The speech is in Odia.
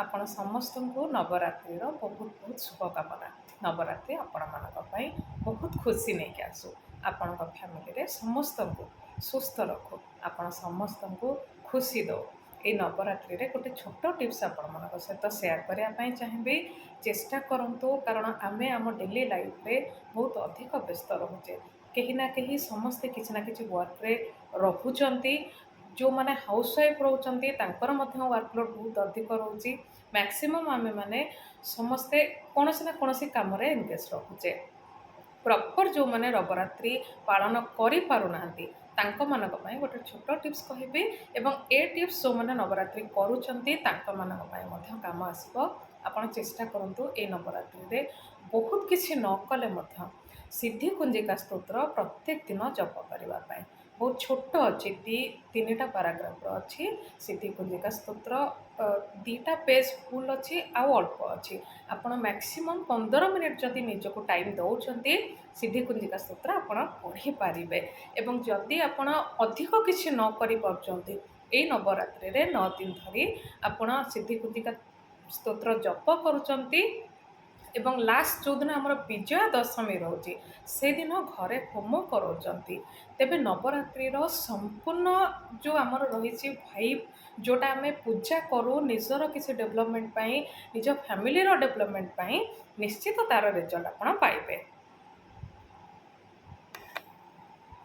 ଆପଣ ସମସ୍ତଙ୍କୁ ନବରାତ୍ରିର ବହୁତ ବହୁତ ଶୁଭକାମନା। ନବରାତ୍ରି ଆପଣମାନଙ୍କ ପାଇଁ ବହୁତ ଖୁସି ନେଇକି ଆସୁ। ଆପଣଙ୍କ ଫ୍ୟାମିଲିରେ ସମସ୍ତଙ୍କୁ ସୁସ୍ଥ ରଖୁ। ଆପଣ ସମସ୍ତଙ୍କୁ ଖୁସି ଦେଉ। ଏଇ ନବରାତ୍ରିରେ ଗୋଟେ ଛୋଟ ଟିପ୍ସ ଆପଣମାନଙ୍କ ସହିତ ସେୟାର କରିବା ପାଇଁ ଚାହିଁବି। ଚେଷ୍ଟା କରନ୍ତୁ, କାରଣ ଆମେ ଆମ ଡେଲି ଲାଇଫରେ ବହୁତ ଅଧିକ ବ୍ୟସ୍ତ ରହୁଛେ। କେହି ନା କେହି ସମସ୍ତେ କିଛି ନା କିଛି ୱାର୍କରେ ରହୁଛନ୍ତି। ଯେଉଁମାନେ ହାଉସ୍ୱାଇଫ୍ ରହୁଛନ୍ତି ତାଙ୍କର ମଧ୍ୟ ୱାର୍କଲୋଡ଼ ବହୁତ ଅଧିକ ରହୁଛି। ମ୍ୟାକ୍ସିମମ୍ ଆମେମାନେ ସମସ୍ତେ କୌଣସି ନା କୌଣସି କାମରେ ଏନଗେଜ୍ ରହୁଛେ। ପ୍ରପର୍ ଯେଉଁମାନେ ନବରାତ୍ରି ପାଳନ କରିପାରୁନାହାନ୍ତି ତାଙ୍କମାନଙ୍କ ପାଇଁ ଗୋଟେ ଛୋଟ ଟିପ୍ସ କହିବି, ଏବଂ ଏ ଟିପ୍ସ ଯେଉଁମାନେ ନବରାତ୍ରି କରୁଛନ୍ତି ତାଙ୍କମାନଙ୍କ ପାଇଁ ମଧ୍ୟ କାମ ଆସିବ। ଆପଣ ଚେଷ୍ଟା କରନ୍ତୁ ଏଇ ନବରାତ୍ରିରେ ବହୁତ କିଛି ନ କଲେ ମଧ୍ୟ ସିଦ୍ଧି କୁଞ୍ଜିକା ସ୍ତୋତ୍ର ପ୍ରତ୍ୟେକ ଦିନ ଜପ କରିବା ପାଇଁ। ବହୁତ ଛୋଟ ଅଛି, 2-3ଟା ପାରାଗ୍ରାଫର ଅଛି ସିଦ୍ଧି କୁଞ୍ଜିକା ସ୍ତୋତ୍ର। 2ଟା ପେଜ୍ ଫୁଲ୍ ଅଛି ଆଉ ଅଳ୍ପ ଅଛି। ଆପଣ ମ୍ୟାକ୍ସିମମ୍ 15 ମିନିଟ୍ ଯଦି ନିଜକୁ ଟାଇମ୍ ଦେଉଛନ୍ତି ସିଦ୍ଧି କୁଞ୍ଜିକା ସ୍ତୋତ୍ର ଆପଣ ପଢ଼ିପାରିବେ। ଏବଂ ଯଦି ଆପଣ ଅଧିକ କିଛି ନ କରିପାରୁଛନ୍ତି ଏଇ ନବରାତ୍ରିରେ 9 ଦିନ ଧରି ଆପଣ ସିଦ୍ଧି କୁଞ୍ଜିକା ସ୍ତୋତ୍ର ଜପ କରୁଛନ୍ତି ଏବଂ ଲାଷ୍ଟ ଯେଉଁଦିନ ଆମର ବିଜୟା ଦଶମୀ ରହୁଛି ସେଦିନ ଘରେ ହୋମ କରାଉଛନ୍ତି, ତେବେ ନବରାତ୍ରିର ସମ୍ପୂର୍ଣ୍ଣ ଯେଉଁ ଆମର ରହିଛି ଭାଇବ୍, ଯେଉଁଟା ଆମେ ପୂଜା କରୁ ନିଜର କିଛି ଡେଭଲପମେଣ୍ଟ ପାଇଁ, ନିଜ ଫ୍ୟାମିଲିର ଡେଭଲପମେଣ୍ଟ ପାଇଁ, ନିଶ୍ଚିତ ତା'ର ରେଜଲ୍ଟ ଆପଣ ପାଇବେ।